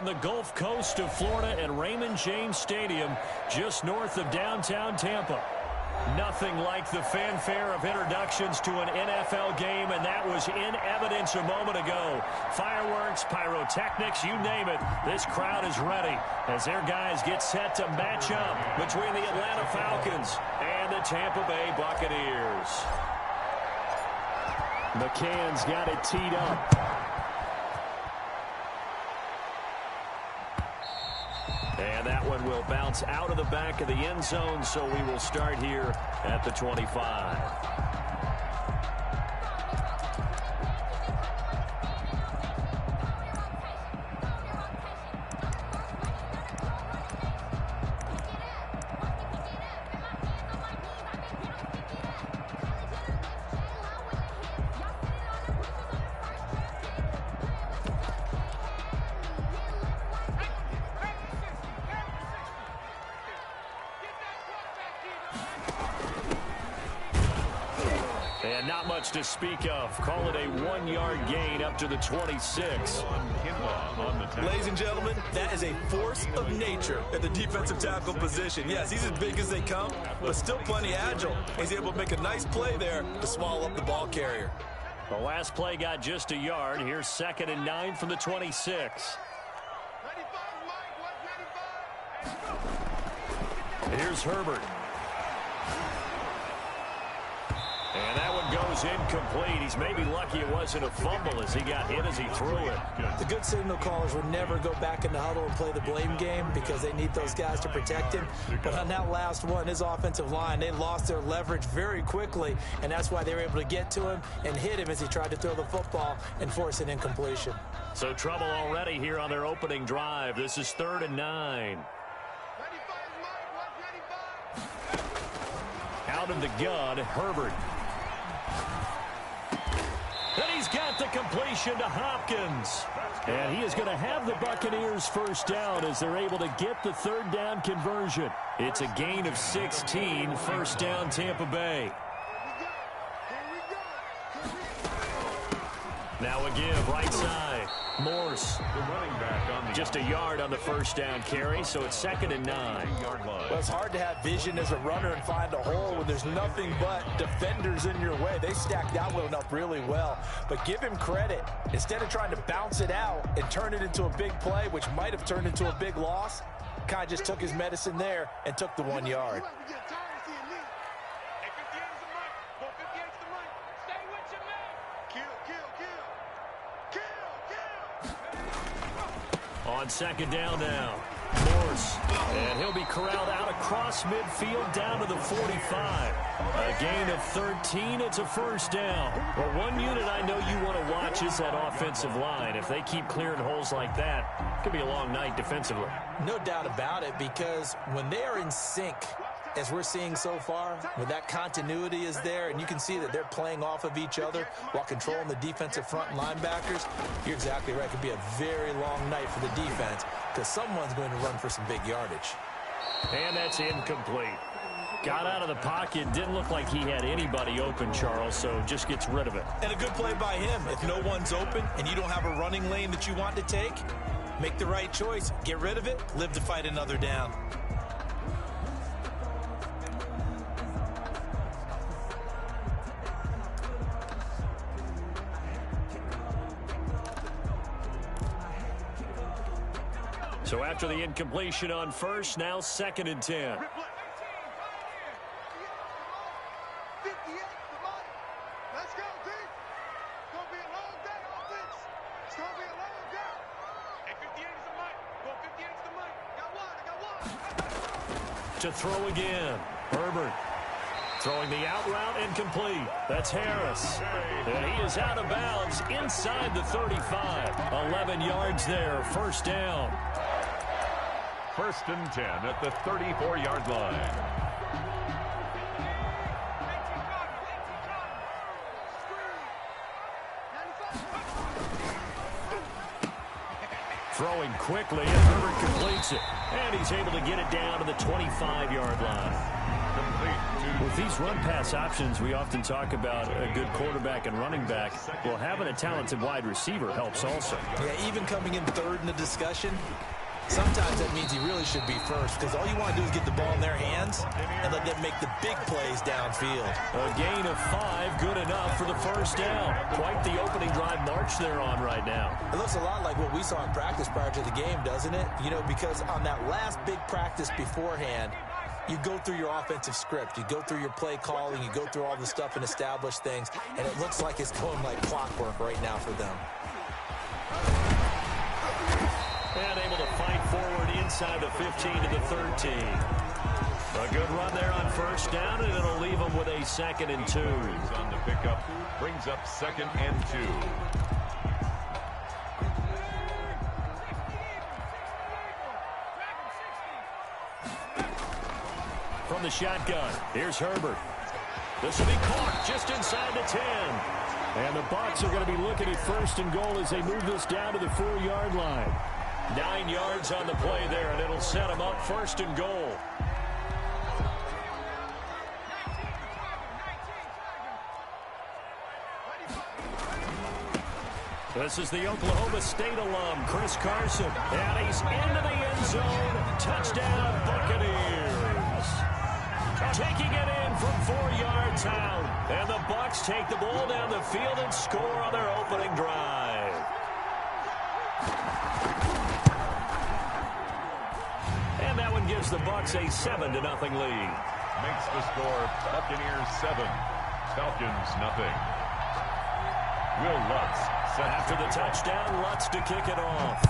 from the Gulf Coast of Florida at Raymond James Stadium, just north of downtown Tampa. Nothing like the fanfare of introductions to an NFL game, and that was in evidence a moment ago. Fireworks, pyrotechnics, you name it. This crowd is ready as their guys get set to match up between the Atlanta Falcons and the Tampa Bay Buccaneers. McCann's got it teed up. And that one will bounce out of the back of the end zone, so we will start here at the 25. And not much to speak of. Call it a 1-yard gain up to the 26. Ladies and gentlemen, that is a force of nature at the defensive tackle position. Yes, he's as big as they come, but still plenty agile. He's able to make a nice play there to swallow up the ball carrier. The last play got just a yard. Here's 2nd and 9 from the 26. Here's Herbert. And that one goes incomplete. He's maybe lucky it wasn't a fumble as he got hit as he threw it. The good signal callers would never go back in the huddle and play the blame game because they need those guys to protect him. But on that last one, his offensive line, they lost their leverage very quickly, and that's why they were able to get to him and hit him as he tried to throw the football and force an incompletion. So trouble already here on their opening drive. This is 3rd and 9. Out of the gun, Herbert. And he's got the completion to Hopkins. And he is going to have the Buccaneers first down as they're able to get the 3rd down conversion. It's a gain of 16, first down Tampa Bay. Now a give, right side. Morse. Just a yard on the first down carry, so it's 2nd and 9. Well, it's hard to have vision as a runner and find a hole when there's nothing but defenders in your way. They stacked that one up really well. But give him credit. Instead of trying to bounce it out and turn it into a big play, which might have turned into a big loss, kind of just took his medicine there and took the 1 yard. On 2nd down now, Morse, and he'll be corralled out across midfield down to the 45. A gain of 13, it's a first down. Well, one unit I know you want to watch is that offensive line. If they keep clearing holes like that, it could be a long night defensively. No doubt about it, because when they are in sync, as we're seeing so far, when that continuity is there and you can see that they're playing off of each other while controlling the defensive front linebackers, you're exactly right. It could be a very long night for the defense because someone's going to run for some big yardage. And that's incomplete. Got out of the pocket. Didn't look like he had anybody open, Charles, so just gets rid of it. And a good play by him. If no one's open and you don't have a running lane that you want to take, make the right choice. Get rid of it. Live to fight another down. So after the incompletion on first, now 2nd and 10. To throw again, Herbert. Throwing the out route incomplete. That's Harris. And he is out of bounds inside the 35. 11 yards there, first down. 1st and 10 at the 34-yard line. Throwing quickly, and Herbert completes it. And he's able to get it down to the 25-yard line. With these run-pass options, we often talk about a good quarterback and running back. Well, having a talented wide receiver helps also. Yeah, even coming in third in the discussion, sometimes that means he really should be first, because all you want to do is get the ball in their hands and let them make the big plays downfield. A gain of 5, good enough for the first down. Quite the opening drive march they're on right now. It looks a lot like what we saw in practice prior to the game, doesn't it? You know, because on that last big practice beforehand, you go through your offensive script, you go through your play calling, you go through all the stuff and establish things, and it looks like it's going like clockwork right now for them. And able to fight forward inside the 15 to the 13. A good run there on first down, and it'll leave them with a 2nd and 2. On the pickup, brings up 2nd and 2. From the shotgun, here's Herbert. This will be caught just inside the 10. And the Bucs are going to be looking at 1st and goal as they move this down to the 4-yard line. 9 yards on the play there, and it'll set them up 1st and goal. This is the Oklahoma State alum, Chris Carson. And he's into the end zone. Touchdown, Buccaneers. Taking it in from 4 yards out. And the Bucs take the ball down the field and score on their opening drive. And that one gives the Bucs a 7-0 lead. Makes the score Buccaneers 7, Falcons 0. Will Lutz set after the touchdown. Lutz to kick it off.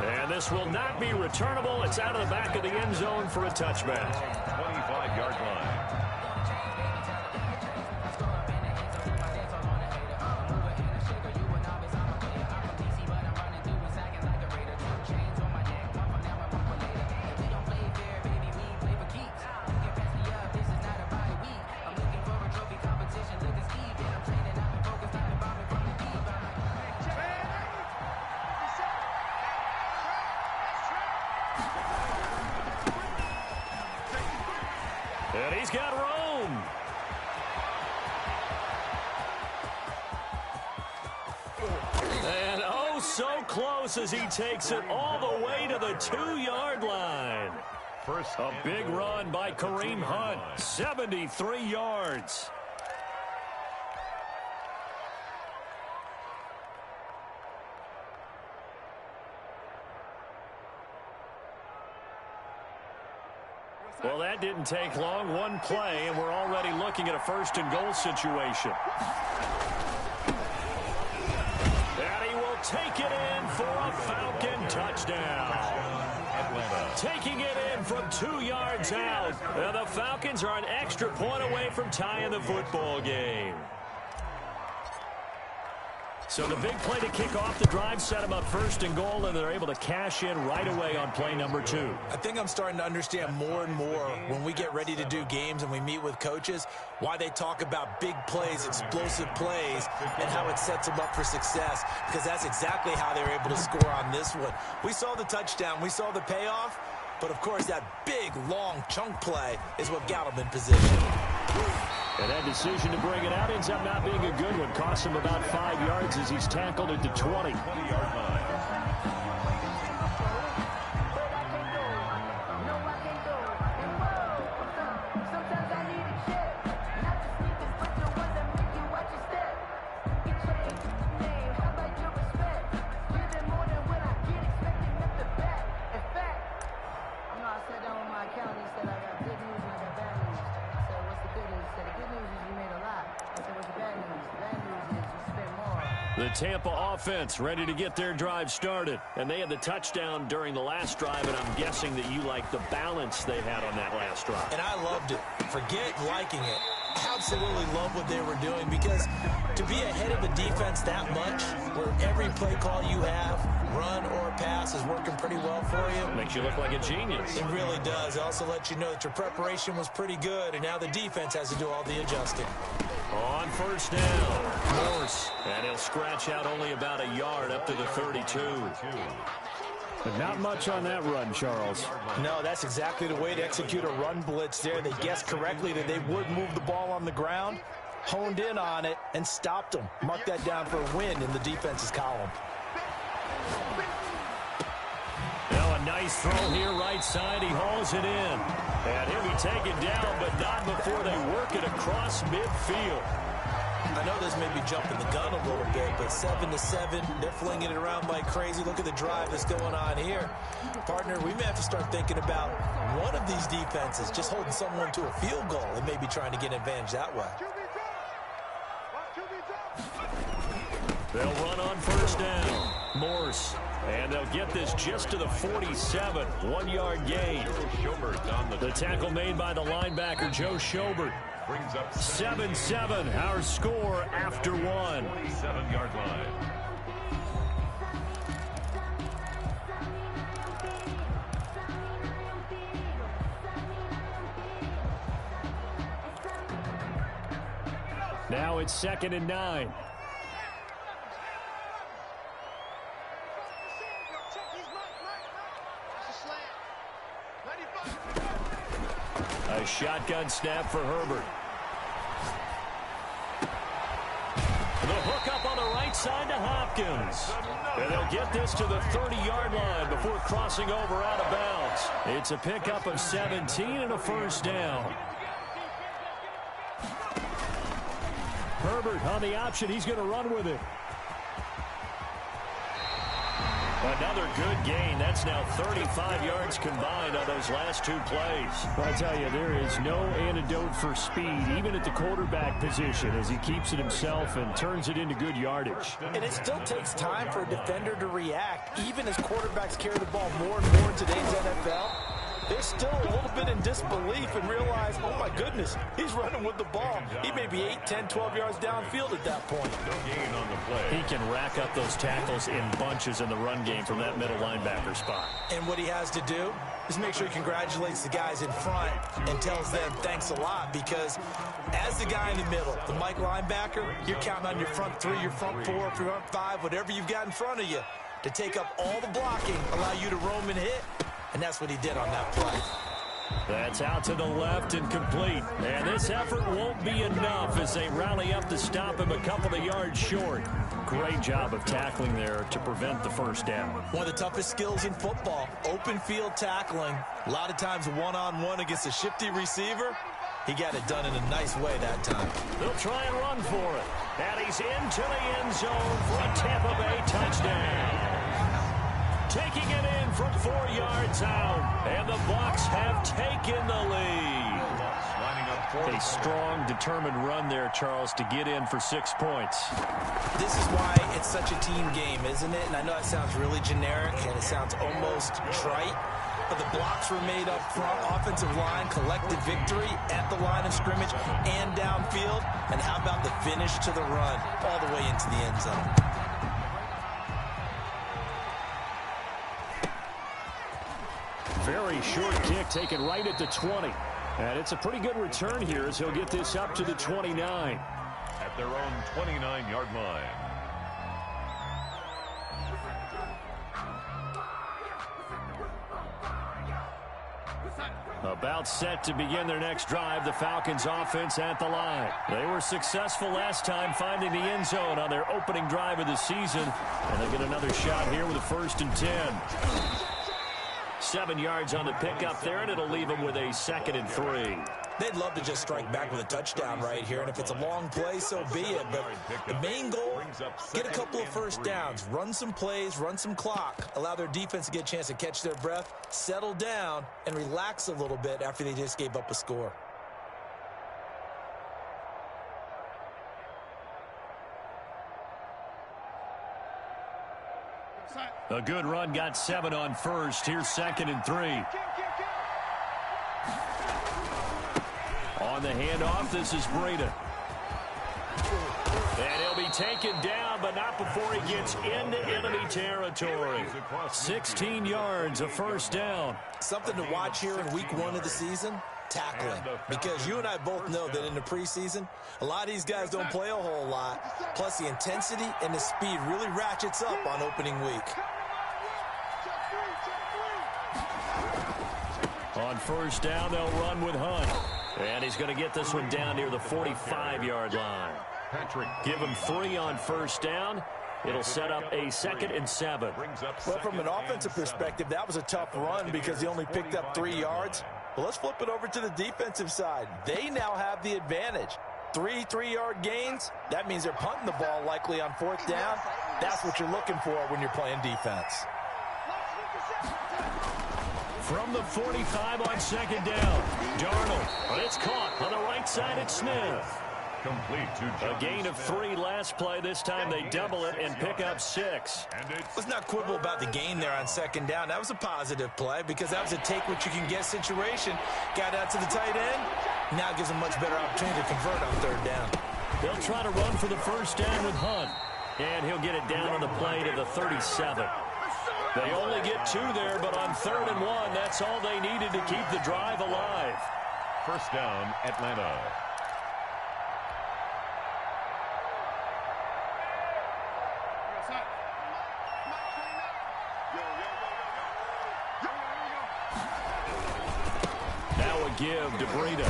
And this will not be returnable. It's out of the back of the end zone for a touchback. 25-yard line. And he's got room. And oh, so close as he takes it all the way to the 2-yard line. A big run by Kareem Hunt, 73 yards. Well, that didn't take long. One play, and we're already looking at a 1st and goal situation. And he will take it in for a Falcon touchdown. Taking it in from 2 yards out. And the Falcons are an extra point away from tying the football game. So the big play to kick off the drive set them up 1st and goal, and they're able to cash in right away on play number 2. I think I'm starting to understand more and more when we get ready to do games and we meet with coaches why they talk about big plays, explosive plays, and how it sets them up for success, because that's exactly how they were able to score on this one. We saw the touchdown. We saw the payoff. But, of course, that big, long chunk play is what got him in position. And that decision to bring it out ends up not being a good one. Costs him about 5 yards as he's tackled at the 20. 20-yard line. The Tampa offense ready to get their drive started. And they had the touchdown during the last drive, and I'm guessing that you like the balance they had on that last drive. And I loved it. Forget liking it. Absolutely love what they were doing, because to be ahead of a defense that much, where every play call you have, run or pass, is working pretty well for you. Makes you look like a genius. It really does. It also lets you know that your preparation was pretty good, and now the defense has to do all the adjusting. On first down, Morse, and he'll scratch out only about a yard up to the 32. But not much on that run, Charles. No, that's exactly the way to execute a run blitz there. They guessed correctly that they would move the ball on the ground, honed in on it, and stopped them. Mark that down for a win in the defense's column. Now a nice throw here, right side. He hauls it in. And he'll be taken down, but not before they work it across midfield. I know this may be jumping the gun a little bit, but 7-7, they're flinging it around like crazy. Look at the drive that's going on here. Partner, we may have to start thinking about one of these defenses just holding someone to a field goal and maybe trying to get an advantage that way. They'll run on first down. Morse. And they'll get this just to the 47. 1-yard gain. The tackle made by the linebacker, Joe Schobert. 7-7, our score after one. 7-yard line. Now it's 2nd and 9. A shotgun snap for Herbert. The hook up on the right side to Hopkins. And they'll get this to the 30-yard line before crossing over out of bounds. It's a pickup of 17 and a first down. Herbert on the option. He's going to run with it. Another good gain. That's now 35 yards combined on those last two plays. I tell you, there is no antidote for speed, even at the quarterback position, as he keeps it himself and turns it into good yardage. And it still takes time for a defender to react, even as quarterbacks carry the ball more and more in today's NFL. They're still a little bit in disbelief and realize, oh my goodness, he's running with the ball. He may be 8, 10, 12 yards downfield at that point. No gain on the play. He can rack up those tackles in bunches in the run game from that middle linebacker spot. And what he has to do is make sure he congratulates the guys in front and tells them thanks a lot, because as the guy in the middle, the Mike linebacker, you're counting on your front 3, your front 4, your front 5, whatever you've got in front of you to take up all the blocking, allow you to roam and hit. And that's what he did on that play. That's out to the left and complete. And this effort won't be enough as they rally up to stop him a couple of yards short. Great job of tackling there to prevent the first down. One of the toughest skills in football, open field tackling. A lot of times one-on-one against a shifty receiver. He got it done in a nice way that time. They'll try and run for it. And he's into the end zone for a Tampa Bay touchdown. Taking it in from 4 yards out. And the Bucs have taken the lead. A strong, determined run there, Charles, to get in for 6 points. This is why it's such a team game, isn't it? And I know it sounds really generic and it sounds almost trite, but the blocks were made up front. Offensive line, collective victory at the line of scrimmage and downfield. And how about the finish to the run all the way into the end zone? Very short kick taken right at the 20. And it's a pretty good return here as he'll get this up to the 29. At their own 29-yard line. About set to begin their next drive, the Falcons offense at the line. They were successful last time finding the end zone on their opening drive of the season. And they get another shot here with a 1st and 10. 7 yards on the pickup there, and it'll leave them with a 2nd and 3. They'd love to just strike back with a touchdown right here, and if it's a long play, so be it. But the main goal, get a couple of first downs, run some plays, run some clock, allow their defense to get a chance to catch their breath, settle down, and relax a little bit after they just gave up a score. A good run, got 7 on first. Here's 2nd and 3. On the handoff, this is Breida. And he'll be taken down, but not before he gets into enemy territory. 16 yards, a first down. Something to watch here in week 1 of the season, tackling. Because you and I both know that in the preseason, a lot of these guys don't play a whole lot. Plus, the intensity and the speed really ratchets up on opening week. On first down, they'll run with Hunt. And he's going to get this one down near the 45-yard line. Give him 3 on first down. It'll set up a 2nd and 7. Well, from an offensive perspective, that was a tough run because he only picked up 3 yards. But let's flip it over to the defensive side. They now have the advantage. 3 3-yard gains, that means they're punting the ball likely on 4th down. That's what you're looking for when you're playing defense. From the 45 on 2nd down, Darnold. But it's caught on the right side at Smith. Complete A gain of 3 last play. This time they double it and pick up 6. Let's not quibble about the gain there on 2nd down. That was a positive play because that was a take-what-you-can-get situation. Got out to the tight end. Now gives a much better opportunity to convert on 3rd down. They'll try to run for the first down with Hunt. And he'll get it down on the play to the 37. They only get 2 there, but on 3rd and 1, that's all they needed to keep the drive alive. First down, Atlanta. Give to Breida.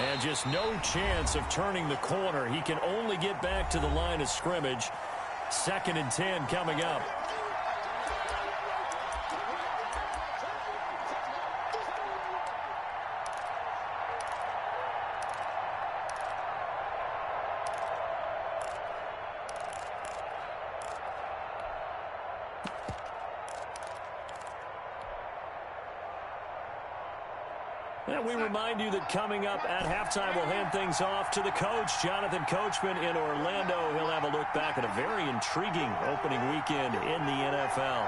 And just no chance of turning the corner. He can only get back to the line of scrimmage. 2nd and 10 coming up. And we remind you that coming up at halftime, we'll hand things off to the coach, Jonathan Coachman in Orlando. He'll have a look back at a very intriguing opening weekend in the NFL.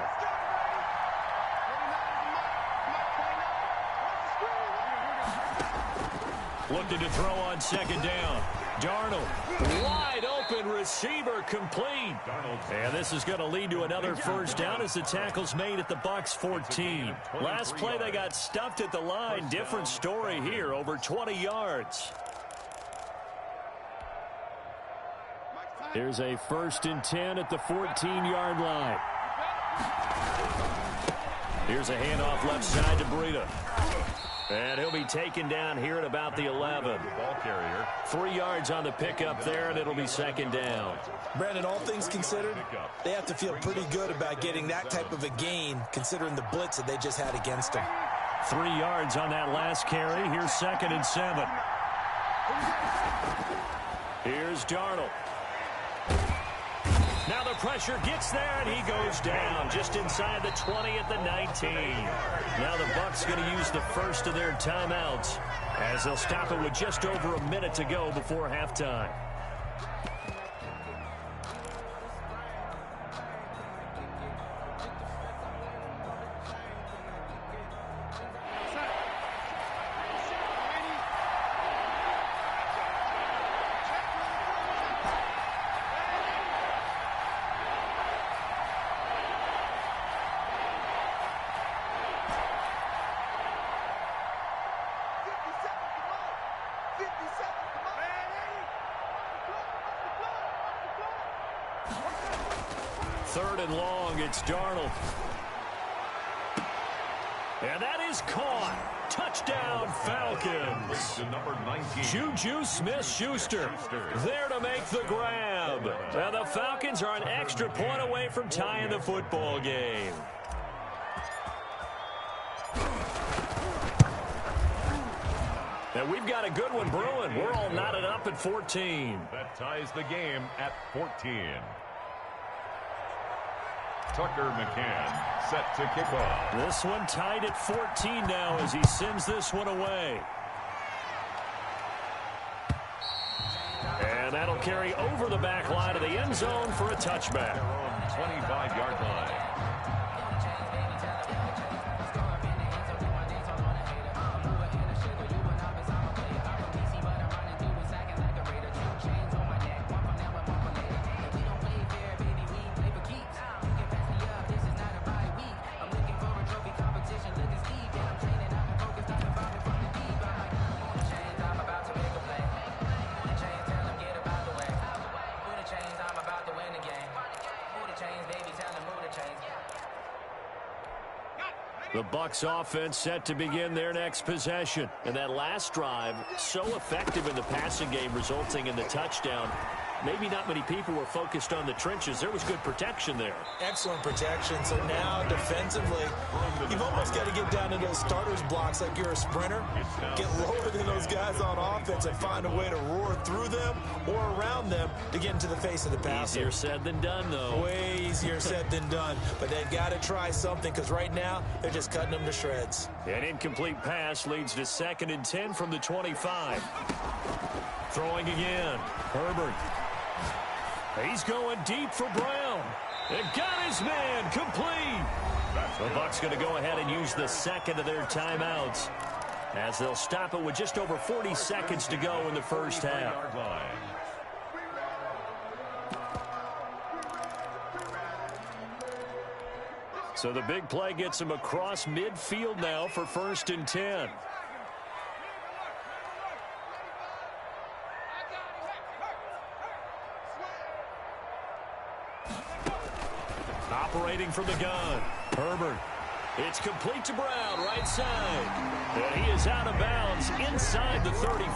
Looking to throw on 2nd down. Darnold, wide open receiver, complete. And this is going to lead to another first down as the tackle's made at the Bucs 14. Last play they got stuffed at the line. Different story here, over 20 yards. Here's a 1st and 10 at the 14-yard line. Here's a handoff left side to Breida. And he'll be taken down here at about the 11. Ball carrier. 3 yards on the pickup there, and it'll be 2nd down. Brandon, all things considered, they have to feel pretty good about getting that type of a gain, considering the blitz that they just had against them. 3 yards on that last carry. Here's 2nd and 7. Here's Darnold. Now the pressure gets there, and he goes down just inside the 20 at the 19. Now the Bucs going to use the first of their timeouts as they'll stop it with just over a minute to go before halftime. Third and long, it's Darnold. And that is caught. Touchdown, Falcons. Juju Smith-Schuster there to make the grab. And the Falcons are an extra point away from tying the football game. And we've got a good one brewing. We're all knotted up at 14. That ties the game at 14. Tucker McCann set to kick off. This one tied at 14 now as he sends this one away. And that'll carry over the back line of the end zone for a touchback. They're on 25-yard line. The Bucs offense set to begin their next possession. And that last drive, so effective in the passing game, resulting in the touchdown. Maybe not many people were focused on the trenches. There was good protection there. Excellent protection. So now defensively, you've almost got to get down to those starters blocks like you're a sprinter. Get lower than those guys on offense and find a way to roar through them or around them to get into the face of the passer. Easier said than done, though. Way easier said than done. But they've got to try something because right now they're just cutting them to shreds. An incomplete pass leads to 2nd and 10 from the 25. Throwing again. Herbert. He's going deep for Brown. It got his man complete. The Bucs going to go ahead and use the second of their timeouts as they'll stop it with just over 40 seconds to go in the first half. So the big play gets him across midfield now for 1st and 10. Operating from the gun. Herbert. It's complete to Brown, right side. And he is out of bounds inside the 35.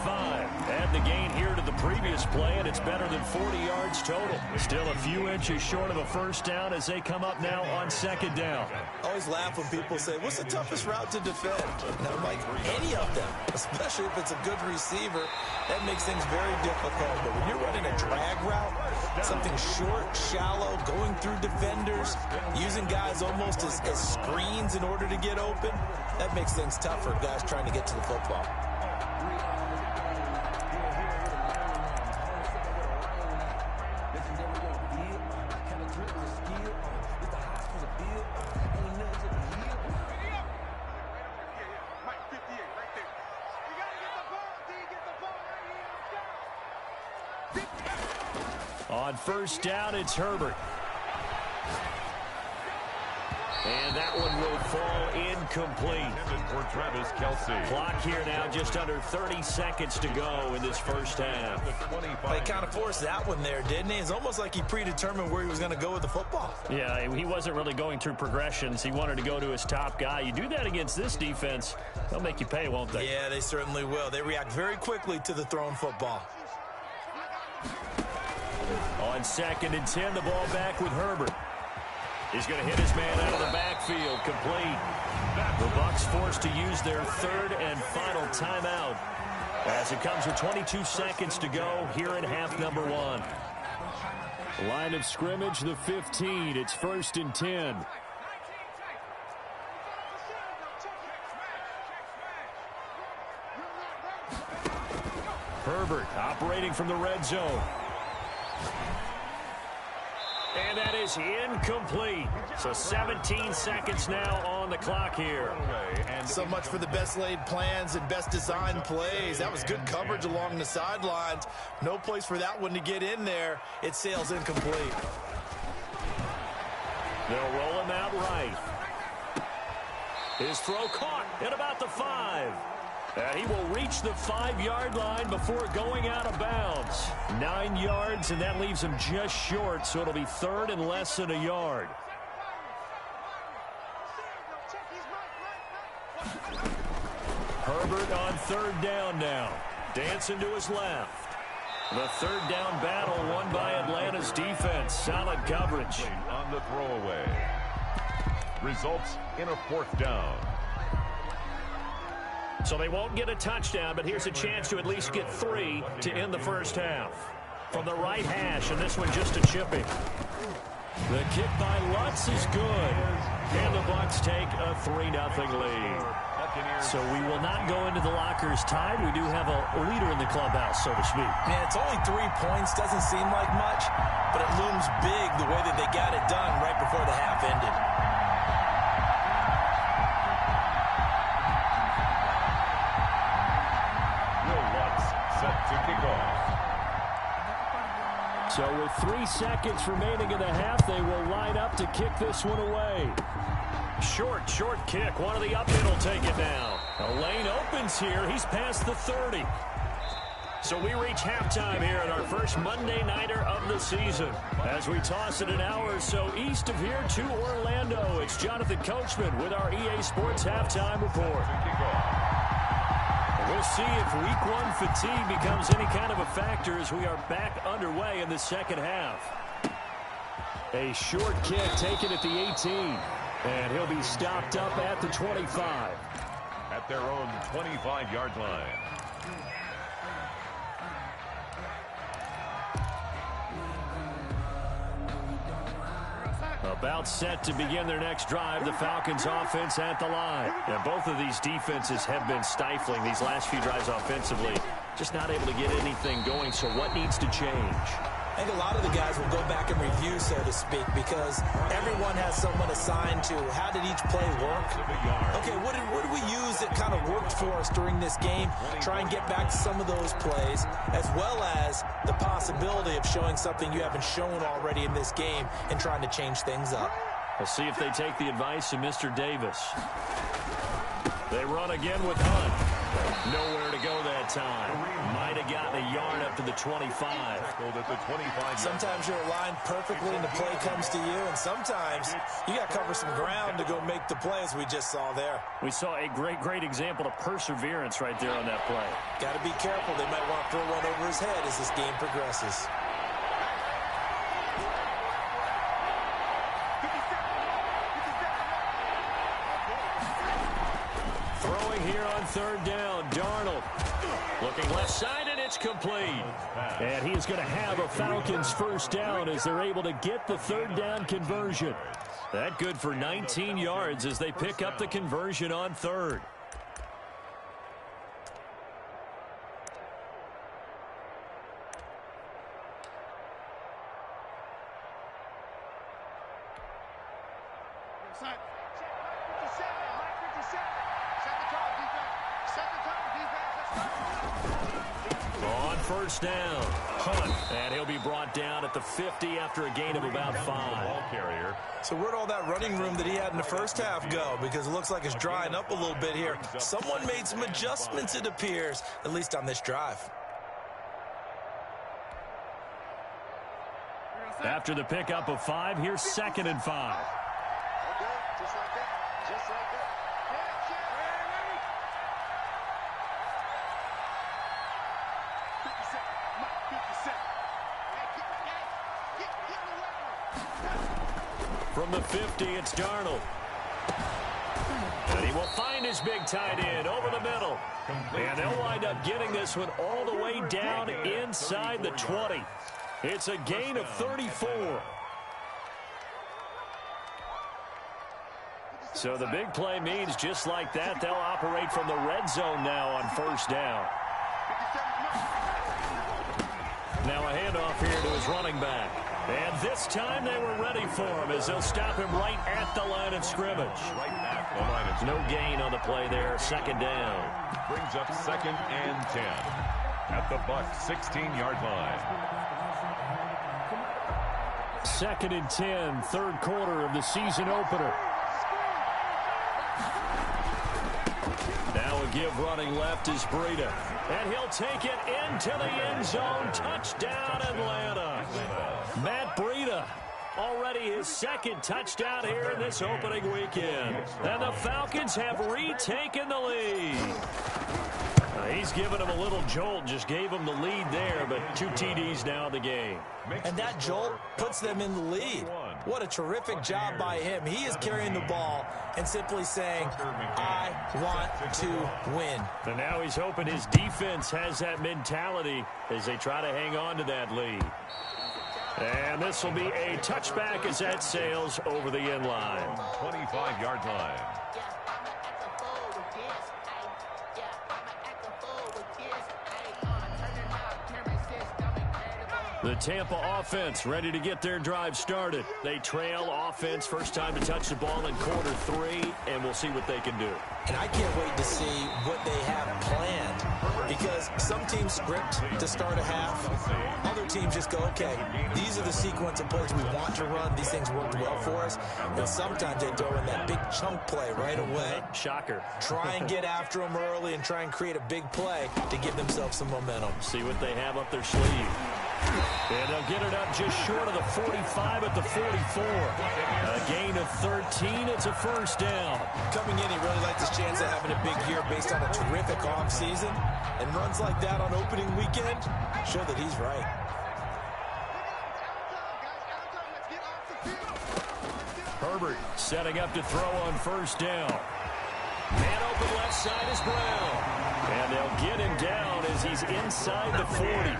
Add the gain here to the previous play, and it's better than 40 yards total. Still a few inches short of a first down as they come up now on 2nd down. I always laugh when people say, what's the toughest route to defend? And I'm like, any of them, especially if it's a good receiver, that makes things very difficult. But when you're running a drag route, something short, shallow, going through defenders, using guys almost as screens in order to get open, that makes things tough for guys trying to get to the football. On 1st down, it's Herbert. And that one will fall incomplete. For Travis Kelce. Clock here now, just under 30 seconds to go in this first half. He kind of forced that one there, didn't he? It's almost like he predetermined where he was going to go with the football. Yeah, he wasn't really going through progressions. He wanted to go to his top guy. You do that against this defense, they'll make you pay, won't they? Yeah, they certainly will. They react very quickly to the thrown football. On 2nd and 10, the ball back with Herbert. He's going to hit his man out of the backfield, complete. The Bucs forced to use their 3rd and final timeout as it comes with 22 seconds to go here in half number 1. Line of scrimmage, the 15. It's 1st and 10. Herbert operating from the red zone. And that is incomplete. So 17 seconds now on the clock here. So much for the best laid plans and best designed plays. That was good coverage along the sidelines. No place for that one to get in there. It sails incomplete. They'll roll him out right. His throw caught at about the 5. And he will reach the 5-yard line before going out of bounds. 9 yards, and that leaves him just short, so it'll be 3rd and less than a yard. Herbert on 3rd down now. Dancing to his left. The 3rd down battle won by Atlanta's defense. Solid coverage. On the throwaway. Results in a 4th down. So they won't get a touchdown, but here's a chance to at least get 3 to end the first half. From the right hash, and this one just a chipping. The kick by Lutz is good. And the Bucs take a 3-0 lead. So we will not go into the lockers tied. We do have a leader in the clubhouse, so to speak. Man, it's only 3 points. Doesn't seem like much, but it looms big the way that they got it done right before the half ended. To kick off. So with 3 seconds remaining in the half, they will line up to kick this one away. Short kick. One of the up in will take it now. A lane opens here. He's past the 30. So we reach halftime here at our first Monday Nighter of the season. As we toss it an hour or so east of here to Orlando, it's Jonathan Coachman with our EA Sports Halftime Report. We'll see if Week 1 fatigue becomes any kind of a factor as we are back underway in the second half. A short kick taken at the 18, and he'll be stopped up at the 25. At their own 25-yard line. About set to begin their next drive, the Falcons offense at the line. And both of these defenses have been stifling these last few drives offensively. Just not able to get anything going, so what needs to change? I think a lot of the guys will go back and review, so to speak, because everyone has someone assigned to how did each play work. Okay, what did we use that kind of worked for us during this game? Try and get back to some of those plays, as well as the possibility of showing something you haven't shown already in this game and trying to change things up. We'll see if they take the advice of Mr. Davis. They run again with Hunt. Nowhere to go that time. Might have gotten a yard up to the 25. Sometimes you're aligned perfectly and the play comes to you, and sometimes you got to cover some ground to go make the play, as we just saw there. We saw a great example of perseverance right there on that play. Got to be careful. They might want to throw one over his head as this game progresses. Here on third down, Darnold looking left side, and it's complete. And he's going to have a Falcons first down as they're able to get the third down conversion. That good for 19 yards as they pick up the conversion on third. First down, Hunt, and he'll be brought down at the 50 after a gain of about 5. So where'd all that running room that he had in the first half go? Because it looks like it's drying up a little bit here. Someone made some adjustments, it appears, at least on this drive. After the pickup of 5, here's 2nd and 5. From the 50, it's Darnold. And he will find his big tight end over the middle. And they'll wind up getting this one all the way down inside the 20. It's a gain of 34. So the big play means just like that, they'll operate from the red zone now on first down. Now a handoff here to his running back. And this time they were ready for him as they'll stop him right at the line of scrimmage. No gain on the play there. 2nd down. Brings up 2nd and 10 at the Bucs 16-yard line. 2nd and 10, third quarter of the season opener. Now a give running left is Breida. And he'll take it into the end zone. Touchdown, Atlanta. Matt Breida, already his 2nd touchdown here in this opening weekend. And the Falcons have retaken the lead. He's given him a little jolt, just gave him the lead there, but 2 TDs now in the game. And that jolt puts them in the lead. What a terrific job by him. He is carrying the ball and simply saying, I want to win. And now he's hoping his defense has that mentality as they try to hang on to that lead. And this will be a touchback as that sails over the end line. 25-yard line. The Tampa offense ready to get their drive started. They trail offense, first time to touch the ball in quarter 3, and we'll see what they can do. And I can't wait to see what they have planned, because some teams script to start a half. Other teams just go, okay, these are the sequence of plays we want to run. These things worked well for us. And sometimes they throw in that big chunk play right away. Shocker. Try and get after them early and try and create a big play to give themselves some momentum. See what they have up their sleeve. And they'll get it up just short of the 45 at the 44. A gain of 13. It's a first down. Coming in, he really likes his chance of having a big year based on a terrific offseason. And runs like that on opening weekend show that he's right. Herbert setting up to throw on first down. Man open left side is Brown. And they'll get him down as he's inside the 40.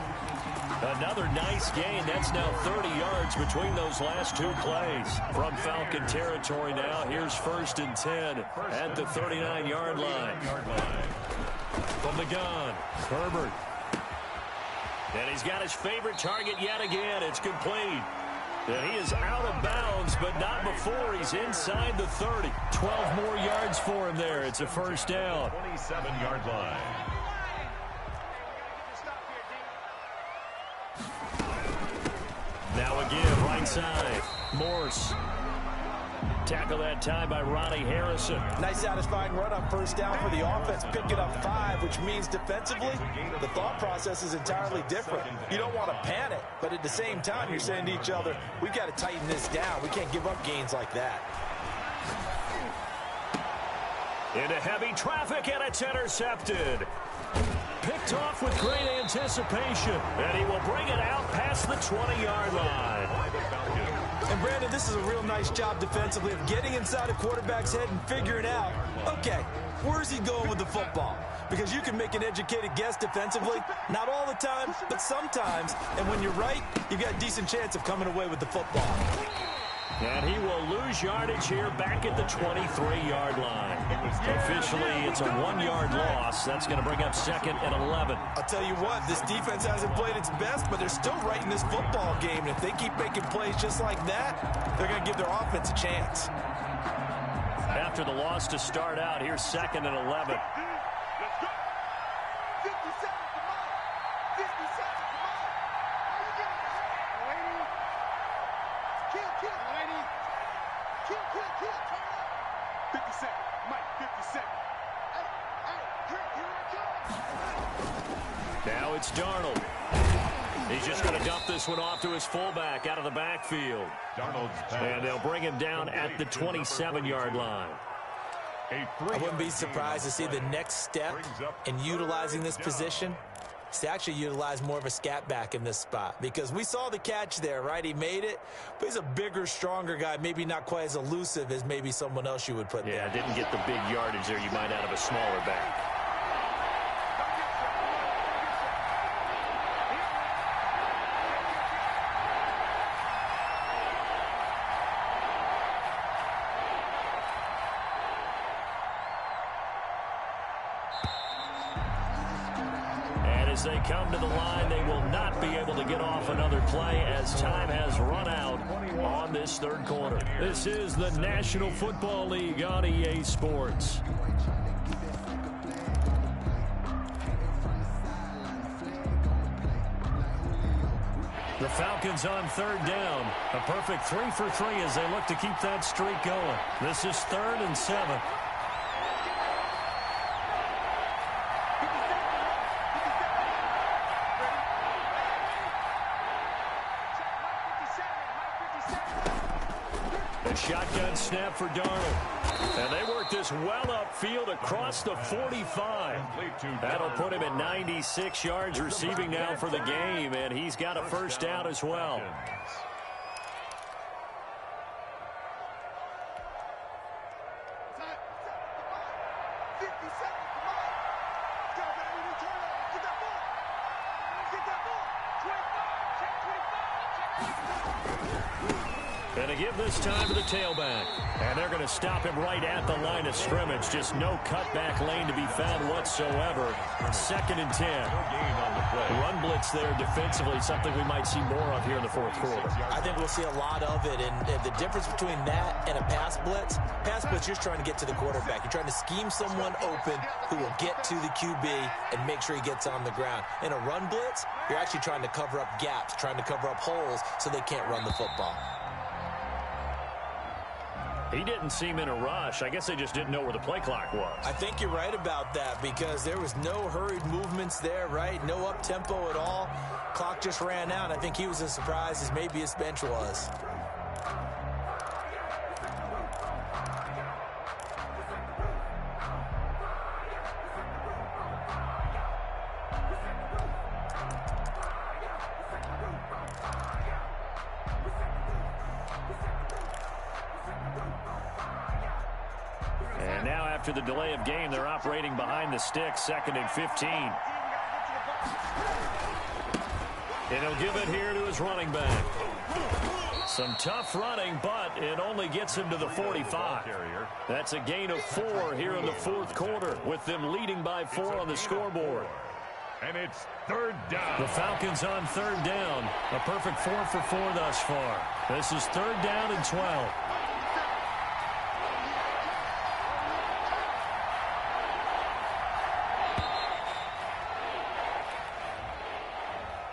Another nice gain. That's now 30 yards between those last 2 plays. From Falcon territory now, here's 1st and 10 at the 39-yard line. From the gun, Herbert. And he's got his favorite target yet again. It's complete. And he is out of bounds, but not before he's inside the 30. 12 more yards for him there. It's a first down. 27-yard line. Now again, right side. Morse. Tackle that time by Ronnie Harrison. Nice satisfying run on first down for the offense. Picking up 5, which means defensively, the thought process is entirely different. You don't want to panic, but at the same time, you're saying to each other, we've got to tighten this down. We can't give up gains like that. Into heavy traffic, and it's intercepted. Picked off with great anticipation, and he will bring it out past the 20-yard line. And Brandon, this is a real nice job defensively of getting inside a quarterback's head and figuring out, okay, where's he going with the football? Because you can make an educated guess defensively, not all the time, but sometimes. And when you're right, you've got a decent chance of coming away with the football. And he will lose yardage here back at the 23-yard line. Officially, it's a 1-yard loss. That's going to bring up 2nd and 11. I'll tell you what, this defense hasn't played its best, but they're still right in this football game. And if they keep making plays just like that, they're going to give their offense a chance. After the loss to start out, here's 2nd and 11. Now it's Darnold. He's just going to dump this one off to his fullback out of the backfield. And they'll bring him down at the 27-yard line. I wouldn't be surprised to see the next step in utilizing this position is to actually utilize more of a scat back in this spot, because we saw the catch there, right? He made it, but he's a bigger, stronger guy, maybe not quite as elusive as maybe someone else you would put there. Yeah, didn't get the big yardage there you might out of a smaller back. As they come to the line, they will not be able to get off another play as time has run out on this 3rd quarter. This is the National Football League on EA Sports. The Falcons on 3rd down. A perfect 3 for 3 as they look to keep that streak going. This is 3rd and 7. Shotgun snap for Darnold. And they work this well upfield across the 45. That'll put him at 96 yards receiving now for the game, and he's got a first down as well. And to give this time to the tailback. And they're going to stop him right at the line of scrimmage. Just no cutback lane to be found whatsoever. 2nd and 10. Run blitz there defensively, something we might see more of here in the fourth quarter. I think we'll see a lot of it. And the difference between that and a pass blitz, you're just trying to get to the quarterback. You're trying to scheme someone open who will get to the QB and make sure he gets on the ground. In a run blitz, you're actually trying to cover up gaps, trying to cover up holes so they can't run the football. He didn't seem in a rush. I guess they just didn't know where the play clock was. I think you're right about that because there was no hurried movements there, right? No up-tempo at all. Clock just ran out. I think he was as surprised as maybe his bench was. And now after the delay of game, they're operating behind the sticks, 2nd and 15. And he'll give it here to his running back. Some tough running, but it only gets him to the 45. That's a gain of 4 here in the fourth quarter, with them leading by 4 on the scoreboard. And it's 3rd down. The Falcons on 3rd down. A perfect 4 for 4 thus far. This is 3rd down and 12.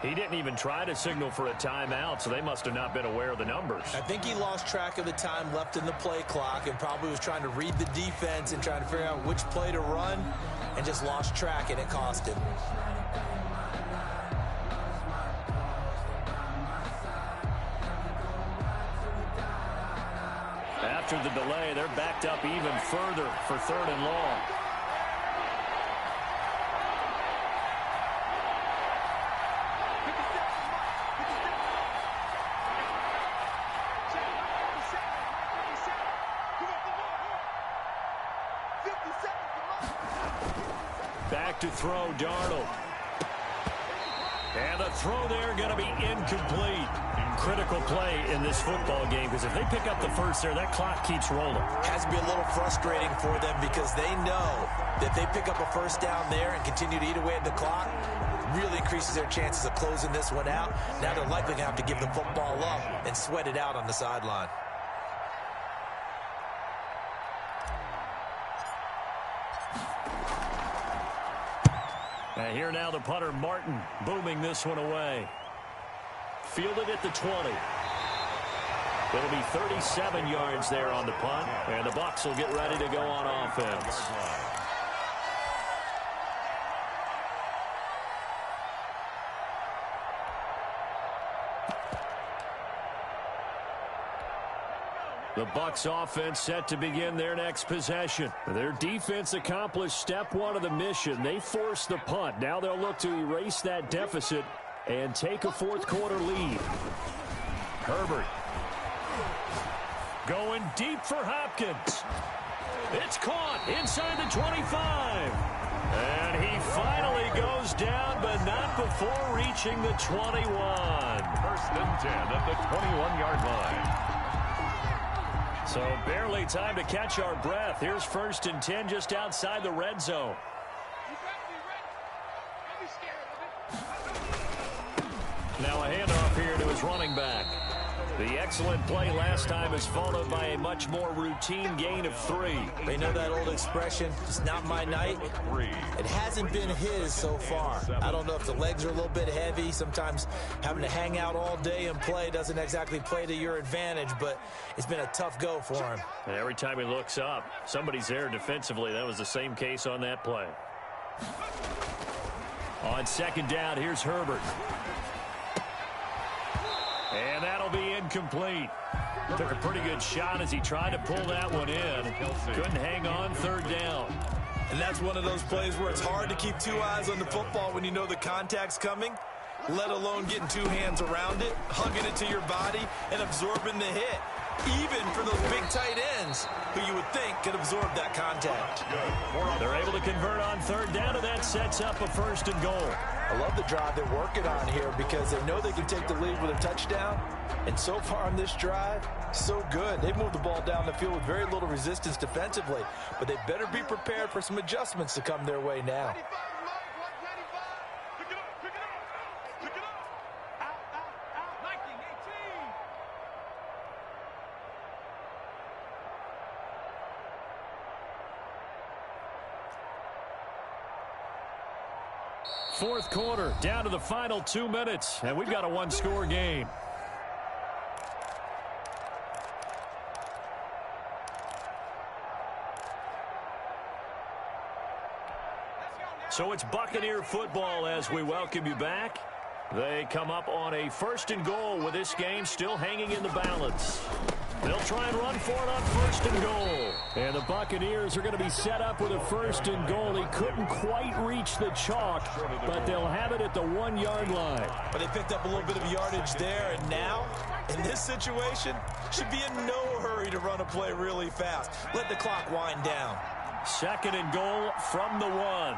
He didn't even try to signal for a timeout, so they must have not been aware of the numbers. I think he lost track of the time left in the play clock and probably was trying to read the defense and trying to figure out which play to run and just lost track, and it cost him. After the delay, they're backed up even further for 3rd and long. Back to throw, Darnold. And the throw there going to be incomplete. Critical play in this football game, because if they pick up the first there, that clock keeps rolling. Has to be a little frustrating for them because they know that they pick up a first down there and continue to eat away at the clock, really increases their chances of closing this one out. Now they're likely going to have to give the football up and sweat it out on the sideline. And here now the punter, Martin, booming this one away. Fielded at the 20. It'll be 37 yards there on the punt, and the Bucs will get ready to go on offense. The Bucs offense set to begin their next possession. Their defense accomplished step 1 of the mission. They forced the punt. Now they'll look to erase that deficit and take a fourth quarter lead. Herbert going deep for Hopkins. It's caught inside the 25. And he finally goes down, but not before reaching the 21. 1st and 10 at the 21-yard line. So barely time to catch our breath. Here's 1st and 10 just outside the red zone. Now a handoff here to his running back. The excellent play last time is followed by a much more routine gain of 3. They know that old expression, it's not my night. It hasn't been his so far. I don't know if the legs are a little bit heavy. Sometimes having to hang out all day and play doesn't exactly play to your advantage, but it's been a tough go for him. And every time he looks up, somebody's there defensively. That was the same case on that play. On 2nd down, here's Herbert. And that'll be incomplete. Took a pretty good shot as he tried to pull that one in. Couldn't hang on 3rd down. And that's one of those plays where it's hard to keep 2 eyes on the football when you know the contact's coming, let alone getting 2 hands around it, hugging it to your body, and absorbing the hit. even for those big tight ends who you would think could absorb that contact. They're able to convert on third down, and that sets up a 1st and goal. I love the drive they're working on here because they know they can take the lead with a touchdown. And so far on this drive, so good. They've moved the ball down the field with very little resistance defensively, but they better be prepared for some adjustments to come their way now. Fourth quarter, down to the final 2 minutes, and we've got a one-score game. So it's Buccaneer football as we welcome you back. They come up on a 1st and goal with this game still hanging in the balance. They'll try and run for it on 1st and goal. And the Buccaneers are going to be set up with a 1st and goal. He couldn't quite reach the chalk, but they'll have it at the 1-yard line. But they picked up a little bit of yardage there, and now, in this situation, should be in no hurry to run a play really fast. Let the clock wind down. 2nd and goal from the 1.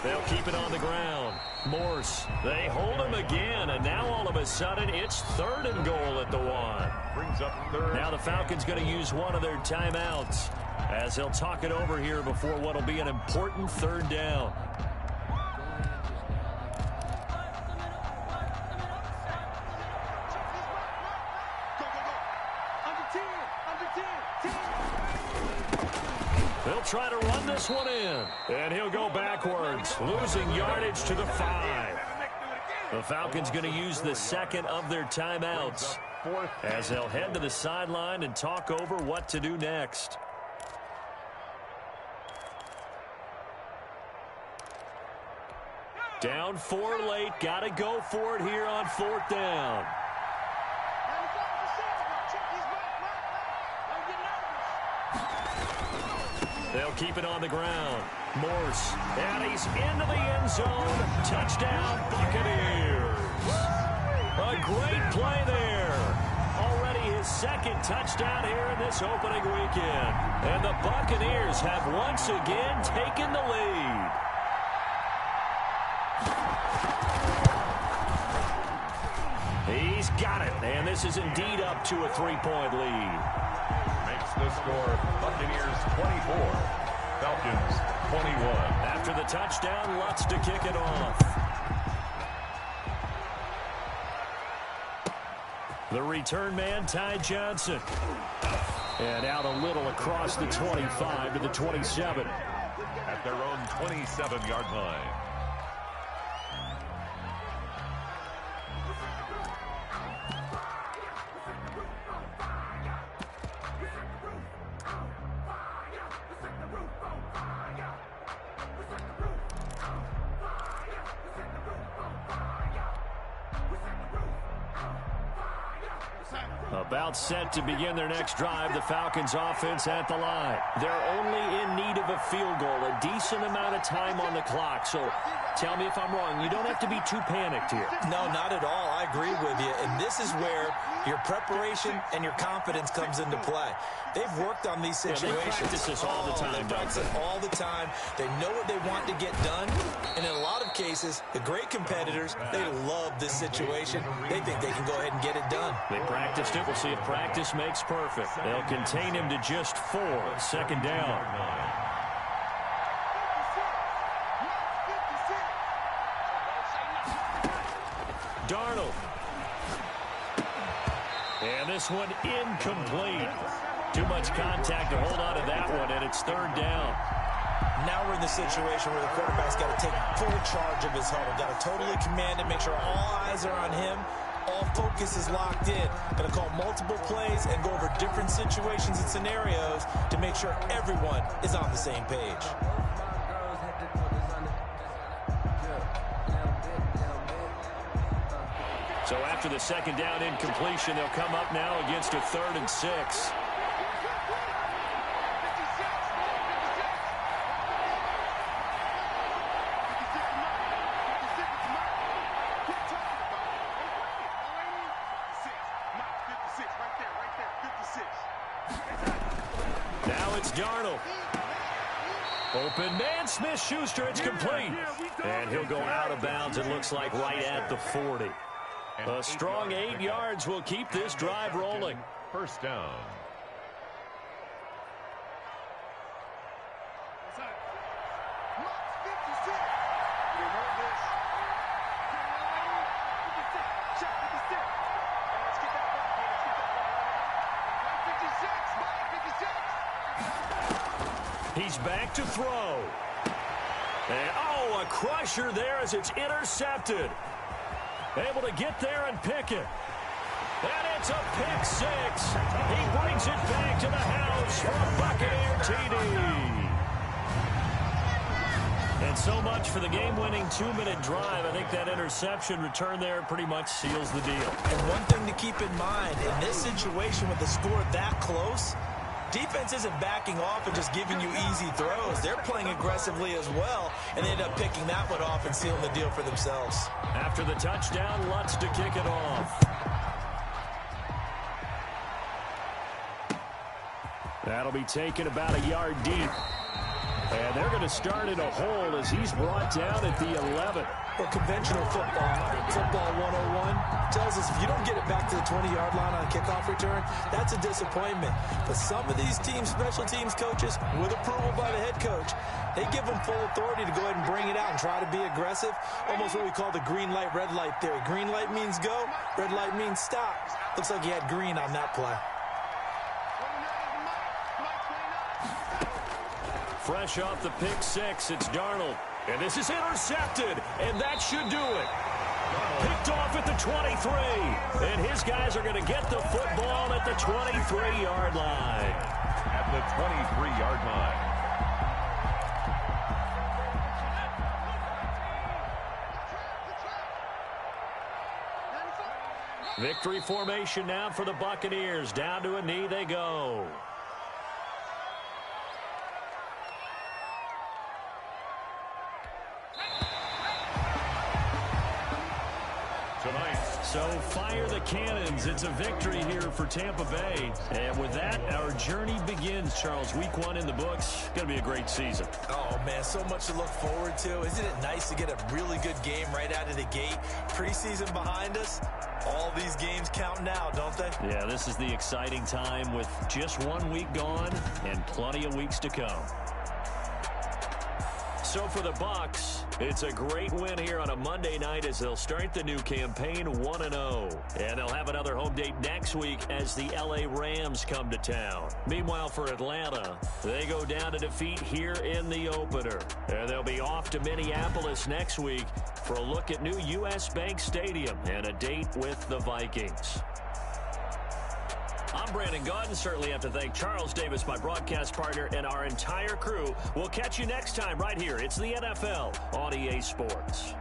They'll keep it on the ground. Morse, they hold him again, and now all of a sudden it's 3rd and goal at the 1. Brings up 3rd. Now the Falcons going to use one of their timeouts as they'll talk it over here before what will be an important 3rd down. They'll try to run this one in, and he'll go backwards, losing yardage to the 5. The Falcons going to use the 2nd of their timeouts as they'll head to the sideline and talk over what to do next. Down 4 late, got to go for it here on 4th down. They'll keep it on the ground. Morse, and he's into the end zone. Touchdown, Buccaneers. A great play there. Already his 2nd touchdown here in this opening weekend. And the Buccaneers have once again taken the lead. He's got it, and this is indeed up to a 3-point lead. Makes the score Buccaneers 24, Falcons 21. After the touchdown, Lutz to kick it off. The return man, Ty Johnson. And out a little across the 25 to the 27. At their own 27-yard line. About set to begin their next drive, the Falcons offense at the line. They're only in need of a field goal, a decent amount of time on the clock. So tell me if I'm wrong. You don't have to be too panicked here. No, not at all. I agree with you. And this is where your preparation and your confidence comes into play. They've worked on these situations. They practice this all the time. They practice it all the time. They know what they want to get done. And in a lot of cases, the great competitors, they love this situation. They think they can go ahead and get it done. They practiced it. We'll see if practice makes perfect. They'll contain him to just 4. 2nd down. Darnold. And this one incomplete. Too much contact to hold on to that one, and it's 3rd down. Now we're in the situation where the quarterback's got to take full charge of his huddle. Got to totally command it, make sure all eyes are on him. All focus is locked in. Got to call multiple plays and go over different situations and scenarios to make sure everyone is on the same page. So after the 2nd down incompletion, they'll come up now against a 3rd and 6. It's Darnold. Open man, Smith-Schuster, it's complete. And he'll go out of bounds, it looks like, right at the 40. A strong 8 yards will keep this drive rolling. First down. He's back to throw. And, oh, a crusher there as it's intercepted. Able to get there and pick it. And it's a pick six. He brings it back to the house for a Buccaneer TD. And so much for the game-winning 2-minute drive. I think that interception return there pretty much seals the deal. And one thing to keep in mind, in this situation with the score that close, defense isn't backing off and just giving you easy throws. They're playing aggressively as well, and they end up picking that one off and sealing the deal for themselves. After the touchdown, Lutz to kick it off. That'll be taken about a yard deep. And they're going to start in a hole as he's brought down at the 11. Well, conventional football 101, tells us if you don't get it back to the 20-yard line on a kickoff return, that's a disappointment. But some of these teams, special teams coaches, with approval by the head coach, they give them full authority to go ahead and bring it out and try to be aggressive, almost what we call the green light, red light theory. Green light means go, red light means stop. Looks like he had green on that play. Fresh off the pick six, it's Darnold. And this is intercepted, and that should do it. Picked off at the 23, and his guys are going to get the football at the 23-yard line. At the 23-yard line. Victory formation now for the Buccaneers. Down to a knee they go. So fire the cannons. It's a victory here for Tampa Bay. And with that, our journey begins, Charles. Week 1 in the books. Going to be a great season. Oh, man, so much to look forward to. Isn't it nice to get a really good game right out of the gate? Preseason behind us. All these games count now, don't they? Yeah, this is the exciting time with just 1 week gone and plenty of weeks to come. So for the Bucs, it's a great win here on a Monday night as they'll start the new campaign 1-0. And they'll have another home date next week as the LA Rams come to town. Meanwhile, for Atlanta, they go down to defeat here in the opener. And they'll be off to Minneapolis next week for a look at new U.S. Bank Stadium and a date with the Vikings. I'm Brandon Gaudin. Certainly have to thank Charles Davis, my broadcast partner, and our entire crew. We'll catch you next time right here. It's the NFL on EA Sports.